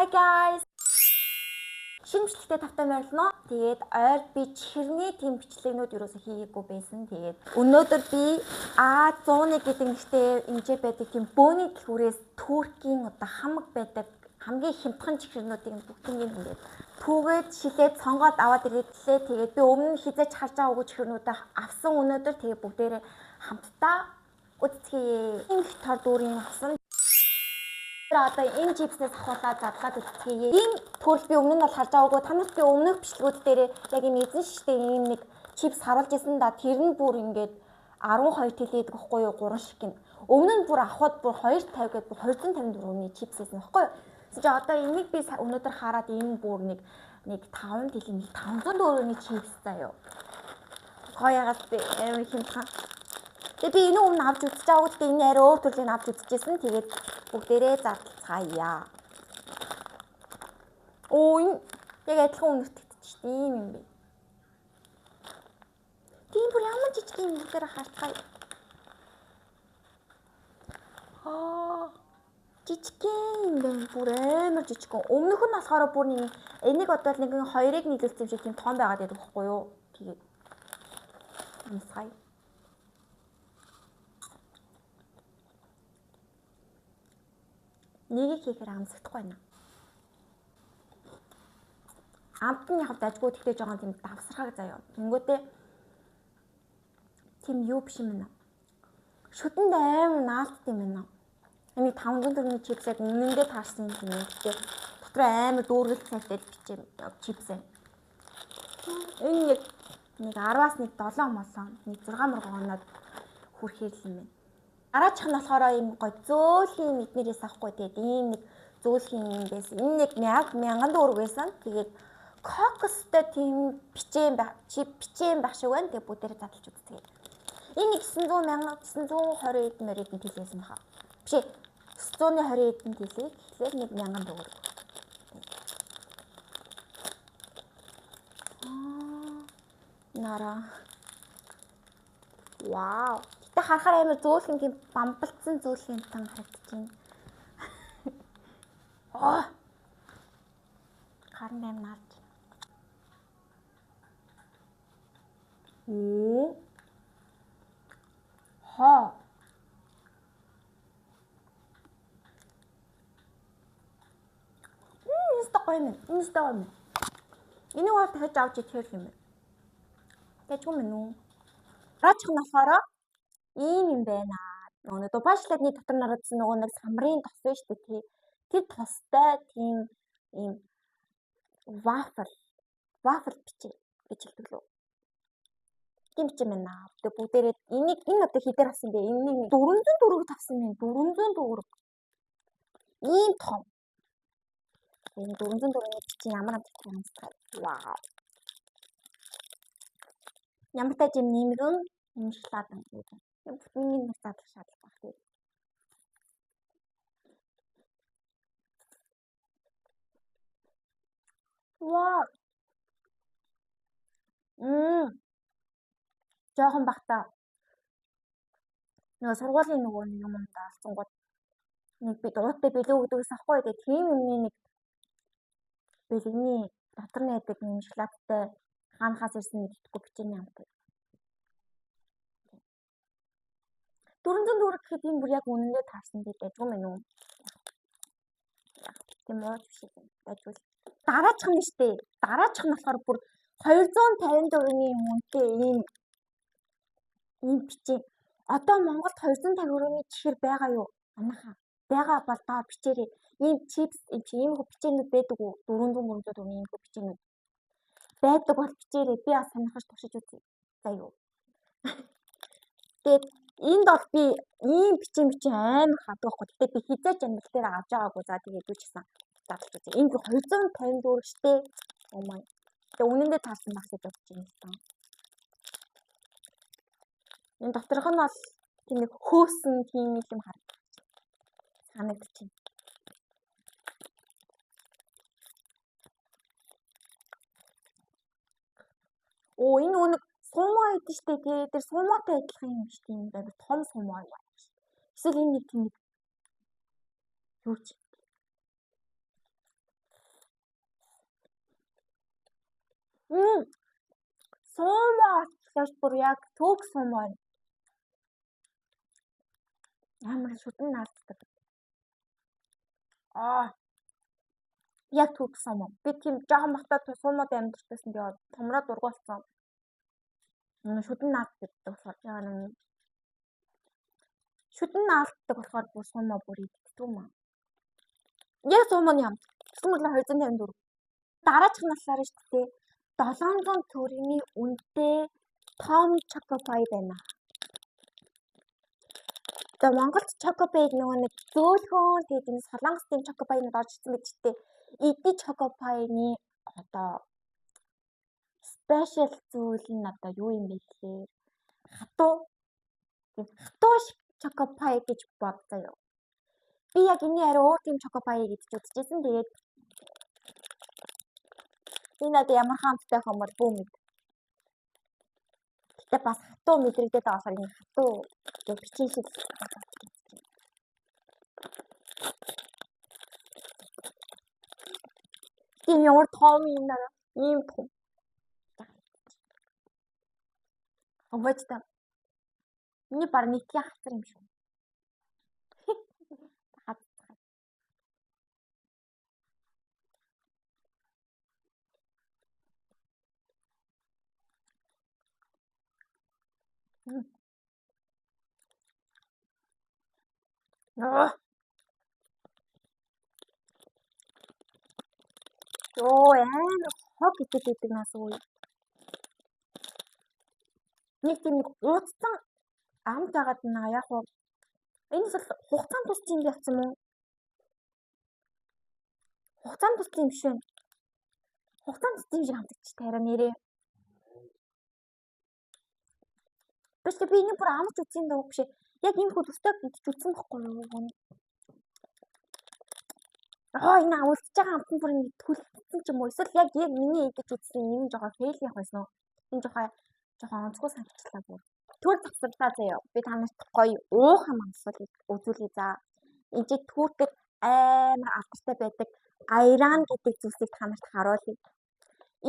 Hi guys. Шинэ бичлэгтэй тавтай морилно. Тэгээд ойр би чихэрний тийм бичлэгнүүд юусоо хийгээгүй байсан. Тэгээд өнөөдөр би А101 гэдэг нэртэй эмчээ байдаг тийм бөөний дэлгүүрээс Туркийн одоо хамаг байдаг хамгийн хямдхан чихэрнүүдийг бүгднийг ингээд түүгээд шилээд сонгоод аваад ирэдлээ. Тэгээд би өмнө нь хизээч харж байгаагүй чихэрнүүдээ авсан өнөөдөр тэгээд бүгдээрээ хамтдаа үзчихье. Ийм тор дүүрийн авсан. Одоо энэ чипснээс ахуулаад задлаад үзчихье. Ийм төрөл би өмнө нь бол харж байгаагүй. Та нарт би өмнөх бичлэгүүд дээр яг энэ эзэн шиштэй ийм нэг чипс харуулж ирсэн да. Тэр нь бүр ингээд 12 тэлээд гэхгүй юу 3 шиг гин. Өмнө нь бүр авахд бүр 250 гээд 254-ний чипс байсан байхгүй юу. Тэгэж одоо энийг би өнөөдөр хараад энэ бүр нэг 5 тэлийн 504-ний чипс заяа. Хоёрогоос би амар хямдхан. Тэгээ би энэ өмнө авч үзэж байгаагүй. Тэгээ энэ арай өөр төрлийн авч үзчихсэн. Тэгээд бүгдээрээ задлцгаая. Оо энэ яг адилхан үнэртэгдэж шүү дээ. Ийм юм бэ. Тийм бүр ямар жижиг юм бүгдээрээ харцгаая. Жижиг юм байна. Бүр амар жижиг. Өмнөх нь болохоор бүр нэг энийг одоо нэг хоёрыг нийлүүлсэн юм шиг тийм том байгаад байдаг байхгүй юу? Тэгээд амсгая. Нэгийг хийхээр амсагдахгүй байна. Амт нь яг дажгүй тэгтээ жоохон тийм давсархаг заяа. Тэнгүүтээ тийм юу биш юм байна. Шүтэнд амар наалтд юм байна. Энийг 504-ний чипсээ үнэндээ таарсан юм байна. Тэгтээ дотор амар дүүргэл цайтай бичээ чипс ээ. Энэ нэг 10-аас нэг 7 молоо, нэг 6 мөргөнөд хүрхээр л юм байна. Дараачих нь болохоор ийм гой зөөлхийн эднэрээс авахгүй. Тэгээд ийм нэг зөөлхийн юм байсан. Энэ нэг 1000 төгрөг байсан. Тэгээд кокостой тийм бичээн байх шиг байна. Тэгээд бүгдээрээ задлж үзтээ. Энэ 920 эдэн мөрөдөн төлөөсөн баха. Биш 920 эдэн төлөө. Тэгэхээр нэг 1000 төгрөг. Нара. Вау. Тэ харахаар амар зөөлхөн тийм бамбалцсан зөөлхөн тан харагдаж байна. Харин аим наалж. Энэ стой юм. Энийг бол дахиж авч идэх юм байна. Тэжгүй мэн үү? Раачих нь болохоор ийм юм байна. Нөгөө дубаашлагдны дотор нарадсан нөгөө нэг самрын тос биш үү тий. Тэр тостой тийм ийм waffle бичээ гэж хэлдэг лөө. Тийм бичээ байна. Тэгээ бүгдээрээ энэ одоо хідээр авсан бэ? Энийг 400 төгрөг тавсан юм. 400 төгрөг. Ийм том. Энэ 400 төгрөгийн бичээ ямар амттай юм бэ? Вау. Ямар тач юм нэмгэн шоколад юм. Миний нэг задлах шаардлага баг тийм. Вау. Жохон бахта. Нөгөө сургуулийн нөгөө юм даалцсангууд нэг би дууттай бэлэг өгдөгс ахгүй тэгээ тийм юмний нэг бэлэгний дотор нь яадаг юм шоколадтай хаанахаас ирсэн гэдэггүй бичээний амт. 400 төгрөг гэхэд энэ бүр яг үнэндээ таарсан тийм дайггүй мэн үү? Тийм ууж биш юм. Дайггүй. Дараачих нь штэ. Дараачих нь болохоор бүр 254-ний үнэтэй ийм бичээ. Одоо Монголд 254-ний чихэр байгаа юу? Манайхаа. Байгаа бол доо бичээрээ. Ийм чипс ийм бичээнүүд байдаг уу? 400 төгрөгийн ийм бичээнүүд. Байдаг бол бичээрээ би бас сонирхож туршиж үзье. За юу. Тэгээд энд бол би ийм бичээ амар хаадаг байхгүй. Гэтэ би хизээч амьдрал дээр авч байгаагүй. За тэгээд юу ч гэсэн задлж үзье. Энд 254 штэ. Oh my. Тэгээ үнэндээ таарсан байх гэж бодож байна л та. Энэ доторх нь бол тийм нэг хөөсөн тийм юм харагдаж санагдаж байна. Оо энэ нэг сумаа идэв штэ тий. Тэр сумаатай адилхан юм штэ юм байна. Том сумаа юм байна. Эсвэл энэ нэг тийм юу ч Суумо болчихлоош бүр яг төг суумо байна. Амар шүтэн наалддаг. Яг төг суумо. Би тийм жоохон бахтаа суумод амьдэрсэн тэгээд томроо дургуулсан. Шүтэн наалддаг болохоор шүтэн наалддаг болохоор бүр суумо бүр иддэг юм аа. Яг суумоны юм. Гэсэн мэт 254. Дараачих нь болохоор шүү дээ. 700 төгрөгийн үнэтэй Tom Choco Pie байна. За Монголд Choco Pie нөгөө нэг зөөлхөн тэгээд энэ солонгосын Choco Pie-нд орж ирсэн мэт ч дээ. Эди Choco Pie-ны одоо спешиал зүйл нь одоо юу юм бэ гэхээр хатуу шиг Choco Pie гэж бодцоо. Би яг энэ арай өөр тийм Choco Pie гэж үзчихсэн. Тэгээд энэ надад ямар хаамттай хомор бүү мэд. Гэтэ бас хатуу мэдрэгдээд байгаа болохоор энэ хатуу гэж бичин шиг. Тийм ямар том юм даа. Ийм том. Овочтой. Миний баг нийтийн хацар юм шүү. Амар хог идэдэг нас уу. Нэг тийм ууцсан амт жагаад наа яг уу. Энэ бол хугацаанд тусч юм яах юм уу? Хугацаанд тусч юм шүү. Хугацаанд тусч юм шиг хамтагч тарай нэрээ. Биш би энэ бүр амт үзсэн даа биш. Яг энэ хөө төстэй гэж үзсэн байхгүй юу? Энэ үлдчихэж байгаа амтан бүр ингэ төлөвлөсөн ч юм уу? Эсвэл яг миний идэж үзсэн юм жоохон фейл явах байсан уу? Энэ жоохон онцгой санагчлаа бүр. Төр завсарлаа заяа. Би танарт гоё уухан амсуулыг үзүүлье за. Энд чи Туркэд амар алдартай байдаг айран гэдэг зүйлсийг танарт харуулъя.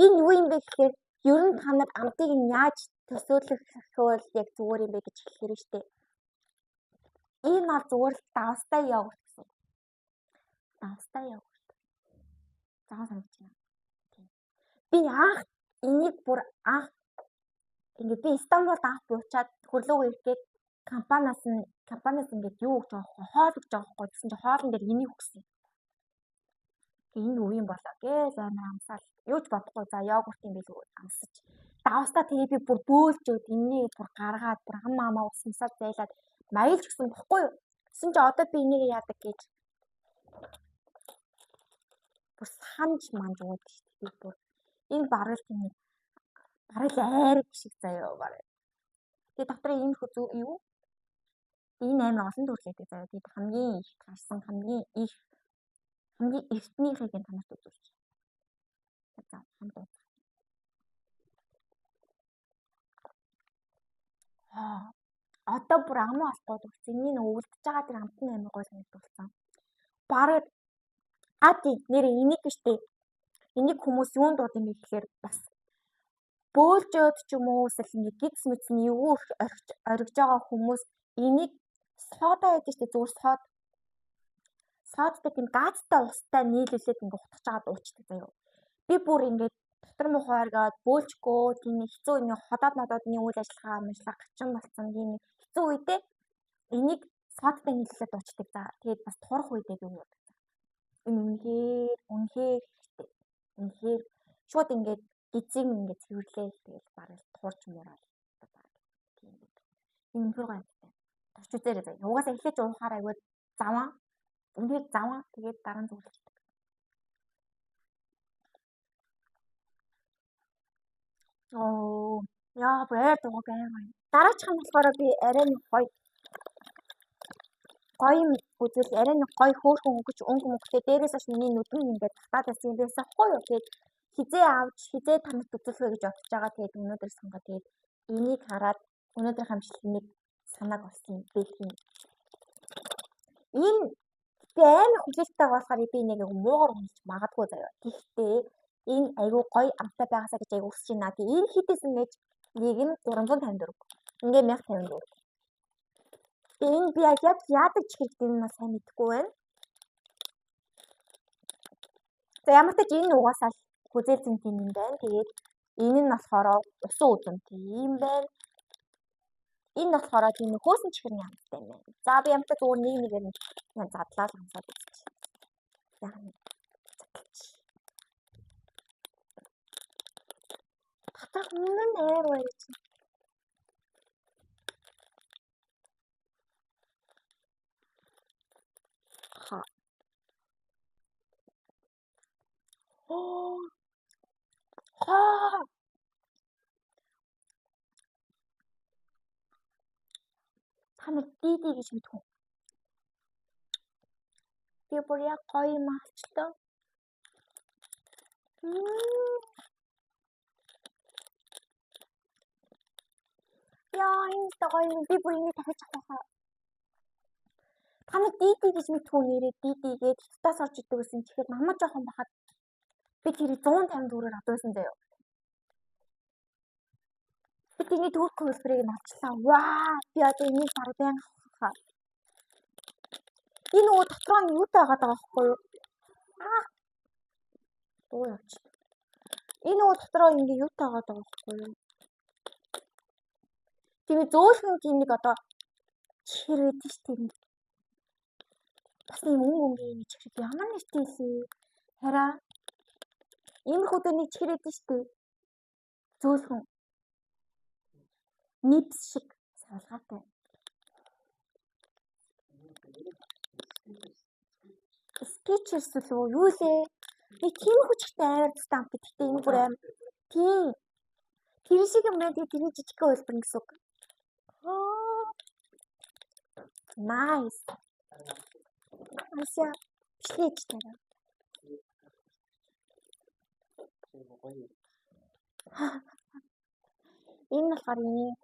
Энэ юу юм бэ гэхээр ер нь та нар амтыг нь яаж төсөөлөх вэ яг зүгээр юм бэ гэж хэлэхээр нь штэ. Энэ бол зүгээр л давстай явуулт гэсэн. Давстай явуулт. Заа санагч байна. Би энийг бүр ингээд би Стамбулд буучаад хөрлөөгөө ирэхэд компаниас ингээд юу гэж байгаа хоол гэж байгаа байхгүй гэсэн чинь хоолн дээр энийг өгсөн. Энэ юу юм болоо гэж амар амсаал. Юу ч бодохгүй за йогурт юм билүү амсаж. Давстаа тэгээ би бүр бөөлжөөд энийг бүр гаргаад бүр хамаа усмсаад зайлаад маялж гисэн бохгүй юу. Гэсэн чи одоо би энийг яадаг гэж бүр санаж манж ууд шүү дээ. Би бүр энэ барал тийм барал айраг шиг заяа барал. Тэгээ дотроо ийм хөө юу? Энэ амар олон төрлөөтэй заяа. Тэгээд хамгийн их гарсан хамгийн эртнийхийг нь танарт үзүүлж. За хамт уу. Одоо бүр амуу алахгүй дурсан. Энэ өвөлдөж байгаа тэр амтны амар гой санагдуулсан. Бараг тийм нэр энийг штэ. Энийг хүмүүс юунд дууд юм бэ гэхээр бас бөөлжөөд ч юм уу эсвэл ингэ гидс мэдсэн эвгүй оргиж байгаа хүмүүс энийг сода яд штэ зүгээр содтой тийм газтай устай нийлүүлээд ингэ утгаж чагаад уучдаг заяа. Би бүр ингэ дотор мухаа оргоод бөөлжгөө тийм хэцүү энэ ходоод үйл ажиллагаа гачин болсон тийм хэцүү үедээ энийг содтой нийлүүлээд уучдаг. За тэгээд бас турах үедээ би уудаг. Энэ үнэхээр хэрэгтэй. Үнэхээр шууд ингээд гизиг ингээд цэвэрлээ тэгэл барал туурч муурал тийм нэг. Энэ үнэхээр гайхалтай. Турч үзээрэй заяа. Угаасаа эхлэж уухаар айгүй заваа. Үнэхээр заваа тэгээд дараа нь зүгэлдэг. Яа бэр дугаг аймаа. Дараачих нь болохоор би арай нэг гоё юм үзэл арай нэг гоё хөөрхөн өнгөч мөнгөтэй дээрээс ш миний нүдэн ингээд татаад байсан юм байсан хгүй юу. Тэгээд хизээ танарт үзүүлэхэ гэж бодож байгаа. Тэгээд өнөөдөр сонгоо. Тэгээд энийг хараад өнөөдрийн хамшлагыг санааг олсон бэлгийн. Энэ би амар хүлээлттэй болохоор би нэг муугар унж магадгүй заяа. Гэхдээ Энэ айгүй гоё амттай байгаасаа гэж айгүй хүсэж байна. Тэгээ энэ хитээсэн гэж нэг нь 354. Ингээ 1054. Тэгээ энэ би яг яадаг ч гэж энэ нь сайн мэдэхгүй байна. За ямар ч тач энэ угаасаа л хүзээлзэн тийм юм байна. Тэгээд энэ нь болохоор усан үзэм тийм байна. Энэ болохоор тийм хөөсөн чихэрний амттай юм байна. За би ямар ч зүгээр нэгээр нь задлаа л хамсаад үзчих. Яг нэг задлаач. Татах өмнө нь аяар байж. Ха. Ха. Та нар дийдий гэж мэдхүү. Би бүр яг гоё юм авчлаа. Яа, энэ та гоё юм. Би бүр ингэ дахиж авах. Та нар дийдий гэж мэдхүү нэрээ дийдийгээд хятадаас орж идэг гэсэн чихэр намаа жоохон бахад би тэрийг 150 төгрөгөөр авдагсан заяа. Би тэрний төгрөг хөлбөрийг нь олчлаа. Ваа, би одоо энийг баруун авах. Энэ нөгөө дотроо нь юутай байгаа байхгүй юу? Аа. Дуу явч. Энэ нөгөө дотроо ингэ юутай байгаа байхгүй юу? Тийм зөөлхөн тийм нэг одоо чихэр байдаг ш тийм. Бас юм өнгөнгийн чихэр ямар нэртэй лээ. Хараа. Иймэрхүү нэг чихэр байдаг ш тийм. Зөөлхөн. Нипс шиг савлгаатай. Skechers лөө юу лээ? Би тийм хүчтэй амар тустай амт гэхдээ энэ бүр аим. Тийм. Тэр шиг юм байна. Тэгээ жижиг хөлбөр гэсэн үг. Nice. Ася бичлээч тарай. Энэ болохоор юм.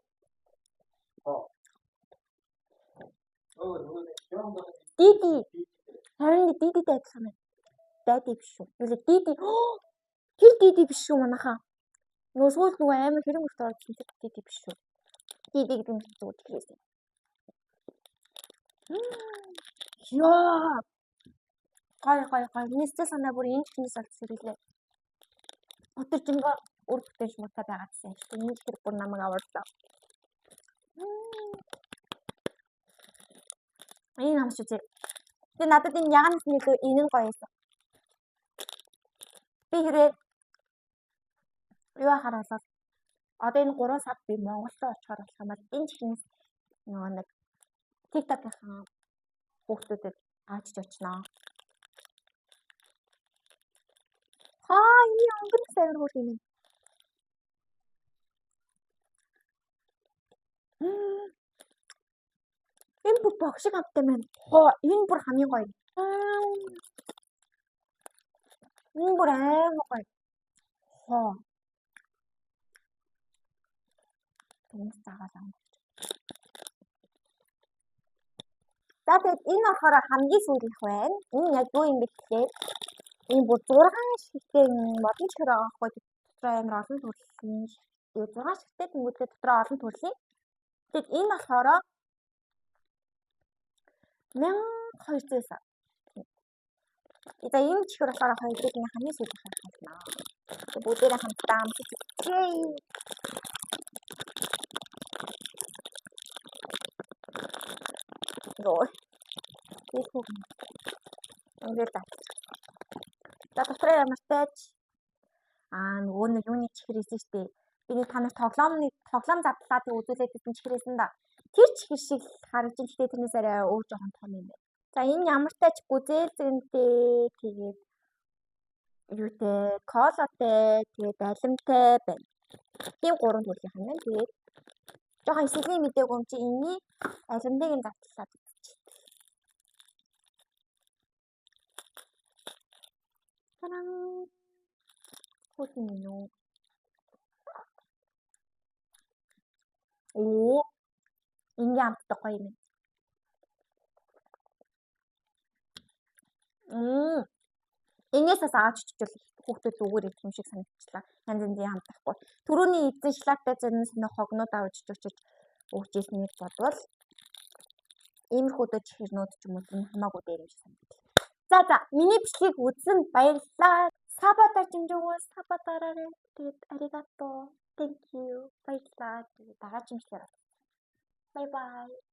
Диди. Харин дидитэй адилхан байна. Дади биш үү? Юу л диди. Тэр диди биш үү манайхаа? Нөгөө сүүл нөгөө амар хэрэм өртөө орсон тэр диди биш үү? Диди гэдэг нь зүгээр хэлээсэй. Яа. Гой. Нийцэл санаа бүр энэ чинээс олж сэргэлээ. Өдөр жингээ үр бүтээж муутай байгаадсан. Энэ тэр бүр намайг аварлаа. Энэ хамш үзье. Тэгээ надад энэ яганаас нэлээ энэ нь гоё байсан. Би хэрэг юу хараалаа. Одоо энэ 3 сар би Монгол руу очихоор болох юм бол энэ чихнээс нөгөө нэг TikTok-ийн хүүхдүүдэд аачж очноо. Энэ өнгөн сайвар хөл юм. Энэ бүр богшиг амттай байна. Энэ бүр хамгийн гоё. Энэ бүр амар гоё. Тэнс заагаад ам. За тэгээд энэ болохоор хамгийн сүүлийнх байна. Энэ яг юу юм бэ гэхээр энэ бүр 6 шигтэй модон чихэр байгаа байхгүй дотроо амар олон төрлийн 6 шигтэй тэнгуүлээ дотроо олон төрлийн. Тэгээд энэ болохоор 1200-аас. За энэ чихэр болохоор хоёрын хамгийн сүүлийнх байна. Тэгээд бүгдээрээ хамтдаа амсаж үзье. Rồi. Tiếp tục. Ингээд та. За дотроо ямар тач нөгөө нэг юуны чихэр ийсэн штэ. Би нэг танаас тоглоом задлаа тэг үзүүлээд байсан чихэрээсэн да. Тэр чихэр шиг харагдаж гэхдээ тэрнээс арай өөр жоохон том юм байна. За энэ ямар тач гүзээлзэнтэй тэгээд юутэй колотой тэгээд алимтай байна. Тийм 3 төрлийн юм байна. Тэгээд жоохон эсэхний мдээгүй юм чи энэний алимтыг нь задлаад үзчих. Таран хөөсөн юм. Ингээ амттай гоё юм. Энээсээс авч чичвэл хүүхдүүд зүгээр их юм шиг санагчлаа. Янз янзын хамтахгүй. Төрөний эзэн шлактай зэрнээс нөх хогнууд авч чичвч өгч ийснийг бодвол иймэрхүү дөч хэрнүүд ч юм уу тийм хамаагүй дээр юм шиг санагдав. За миний бичлэгийг үзсэн баярлалаа. Сабатар жимжүүгөө сабатараарэ. Тэгээд аригато. Thank you. Баярлалаа. Тэгээд дараагийн бичлэгээр. Bye bye.